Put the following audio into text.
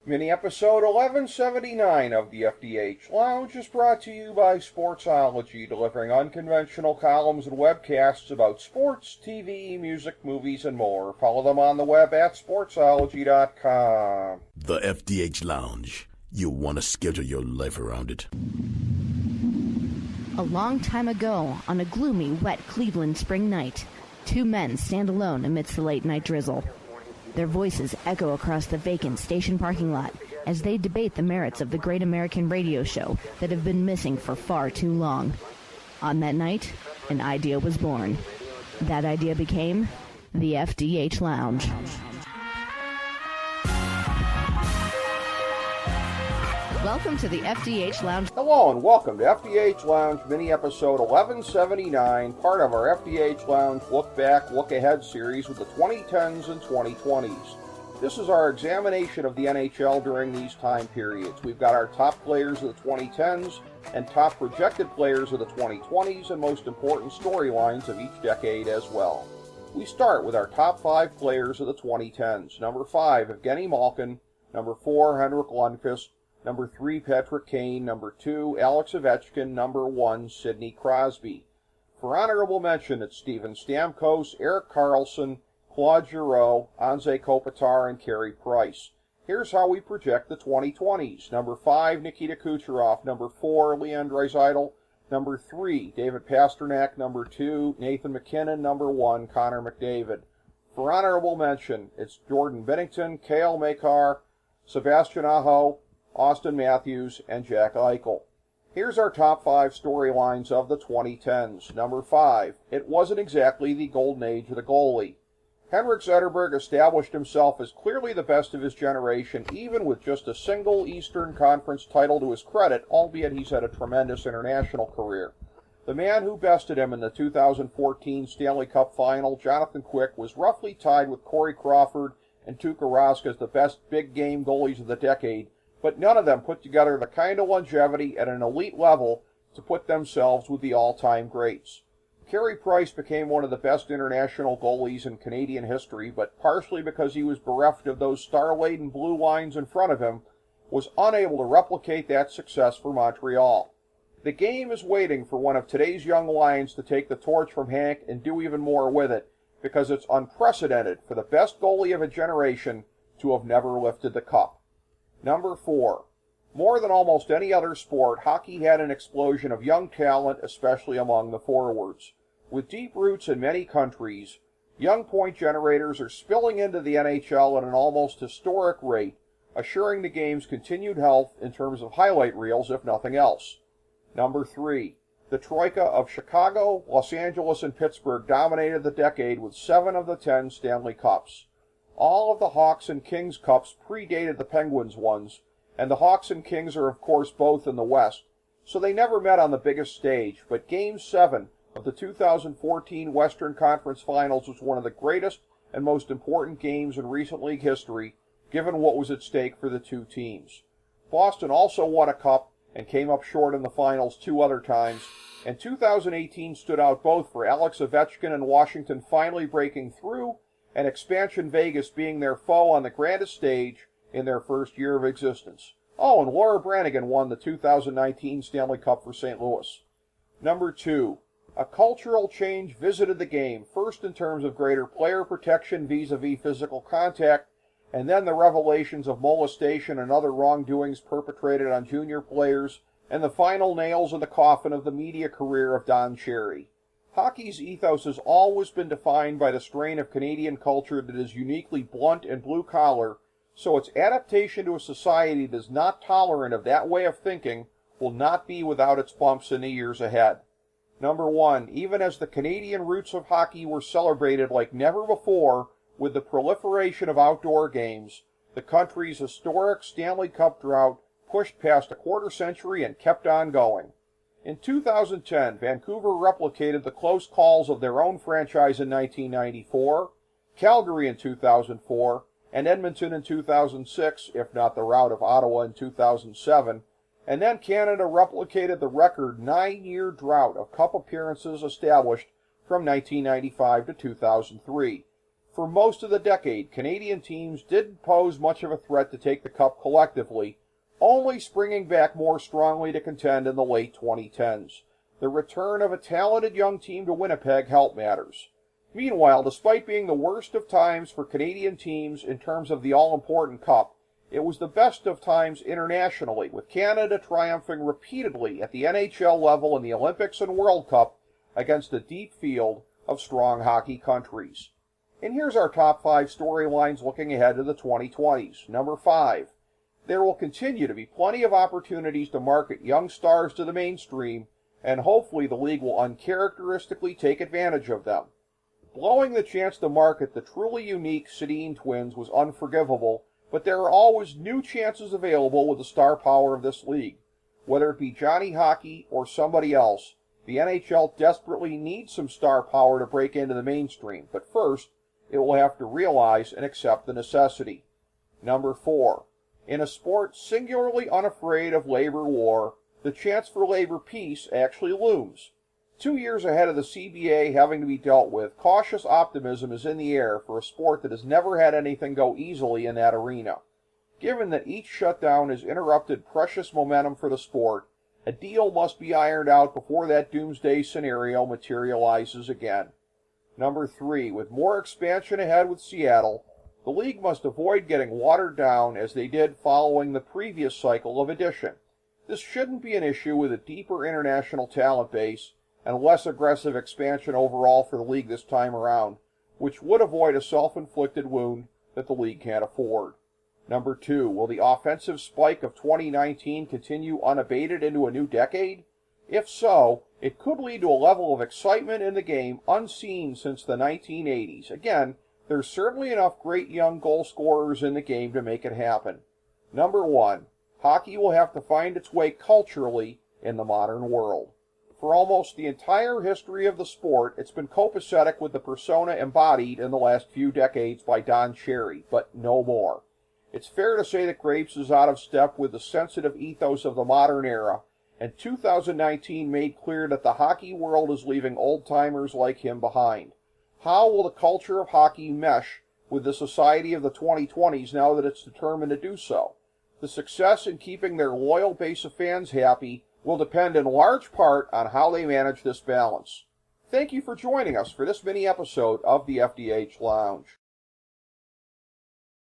Mini episode 1179 of the FDH Lounge is brought to you by Sportsology, delivering unconventional columns and webcasts about sports, TV, music, movies, and more. Follow them on the web at sportsology.com. The FDH Lounge. You want to schedule your life around it. A long time ago, on a gloomy, wet Cleveland spring night, two men stand alone amidst the late-night drizzle. Their voices echo across the vacant station parking lot as they debate the merits of the great American radio show that have been missing for far too long. On that night, an idea was born. That idea became the FDH Lounge. Welcome to the FDH Lounge. Hello and welcome to FDH Lounge mini episode 1179, part of our FDH Lounge Look Back, Look Ahead series with the 2010s and 2020s. This is our examination of the NHL during these time periods. We've got our top players of the 2010s and top projected players of the 2020s and most important storylines of each decade as well. We start with our top 5 players of the 2010s. Number 5, Evgeny Malkin. Number 4, Henrik Lundqvist. Number 3, Patrick Kane. Number 2, Alex Ovechkin. Number 1, Sidney Crosby. For honorable mention, it's Steven Stamkos, Erik Karlsson, Claude Giroux, Anze Kopitar, and Carey Price. Here's how we project the 2020s. Number 5, Nikita Kucherov. Number 4, Leon Draisaitl. Number 3, David Pastrnak. Number 2, Nathan MacKinnon. Number 1, Connor McDavid. For honorable mention, it's Jordan Binnington, Cale Makar, Sebastian Aho, Austin Matthews, and Jack Eichel. Here's our top 5 storylines of the 2010s. Number 5, it wasn't exactly the golden age of the goalie. Henrik Zetterberg established himself as clearly the best of his generation, even with just a single Eastern Conference title to his credit, albeit he's had a tremendous international career. The man who bested him in the 2014 Stanley Cup Final, Jonathan Quick, was roughly tied with Corey Crawford and Tuukka Rask as the best big-game goalies of the decade, but none of them put together the kind of longevity at an elite level to put themselves with the all-time greats. Carey Price became one of the best international goalies in Canadian history, but partially because he was bereft of those star-laden blue lines in front of him, was unable to replicate that success for Montreal. The game is waiting for one of today's young Lions to take the torch from Hank and do even more with it, because it's unprecedented for the best goalie of a generation to have never lifted the cup. Number 4. More than almost any other sport, hockey had an explosion of young talent, especially among the forwards. With deep roots in many countries, young point generators are spilling into the NHL at an almost historic rate, assuring the game's continued health in terms of highlight reels, if nothing else. Number 3. The troika of Chicago, Los Angeles, and Pittsburgh dominated the decade with 7 of the 10 Stanley Cups. All of the Hawks and Kings Cups predated the Penguins ones, and the Hawks and Kings are of course both in the West, so they never met on the biggest stage, but Game 7 of the 2014 Western Conference Finals was one of the greatest and most important games in recent league history, given what was at stake for the two teams. Boston also won a cup and came up short in the finals 2 other times, and 2018 stood out both for Alex Ovechkin and Washington finally breaking through, and Expansion Vegas being their foe on the grandest stage in their first year of existence. Oh, and Laura Branigan won the 2019 Stanley Cup for St. Louis. Number 2. A cultural change visited the game, first in terms of greater player protection vis-a-vis physical contact, and then the revelations of molestation and other wrongdoings perpetrated on junior players, and the final nails in the coffin of the media career of Don Cherry. Hockey's ethos has always been defined by the strain of Canadian culture that is uniquely blunt and blue-collar, so its adaptation to a society that is not tolerant of that way of thinking will not be without its bumps in the years ahead. Number 1, even as the Canadian roots of hockey were celebrated like never before with the proliferation of outdoor games, the country's historic Stanley Cup drought pushed past a quarter century and kept on going. In 2010, Vancouver replicated the close calls of their own franchise in 1994, Calgary in 2004, and Edmonton in 2006, if not the rout of Ottawa in 2007, and then Canada replicated the record 9-year drought of Cup appearances established from 1995 to 2003. For most of the decade, Canadian teams didn't pose much of a threat to take the cup collectively, only springing back more strongly to contend in the late 2010s. The return of a talented young team to Winnipeg helped matters. Meanwhile, despite being the worst of times for Canadian teams in terms of the all-important cup, it was the best of times internationally, with Canada triumphing repeatedly at the NHL level in the Olympics and World Cup against a deep field of strong hockey countries. And here's our top 5 storylines looking ahead to the 2020s. Number 5. There will continue to be plenty of opportunities to market young stars to the mainstream, and hopefully the league will uncharacteristically take advantage of them. Blowing the chance to market the truly unique Sedin twins was unforgivable, but there are always new chances available with the star power of this league. Whether it be Johnny Hockey or somebody else, the NHL desperately needs some star power to break into the mainstream, but first, it will have to realize and accept the necessity. Number 4. In a sport singularly unafraid of labor war, the chance for labor peace actually looms. 2 years ahead of the CBA having to be dealt with, cautious optimism is in the air for a sport that has never had anything go easily in that arena. Given that each shutdown has interrupted precious momentum for the sport, a deal must be ironed out before that doomsday scenario materializes again. Number 3. With more expansion ahead with Seattle, the league must avoid getting watered down as they did following the previous cycle of addition. This shouldn't be an issue with a deeper international talent base and less aggressive expansion overall for the league this time around, which would avoid a self-inflicted wound that the league can't afford. Number 2, will the offensive spike of 2019 continue unabated into a new decade? If so, it could lead to a level of excitement in the game unseen since the 1980s. Again, there's certainly enough great young goal scorers in the game to make it happen. Number 1, hockey will have to find its way culturally in the modern world. For almost the entire history of the sport, it's been copacetic with the persona embodied in the last few decades by Don Cherry, but no more. It's fair to say that Grapes is out of step with the sensitive ethos of the modern era, and 2019 made clear that the hockey world is leaving old-timers like him behind. How will the culture of hockey mesh with the society of the 2020s now that it's determined to do so? The success in keeping their loyal base of fans happy will depend in large part on how they manage this balance. Thank you for joining us for this mini episode of the FDH Lounge.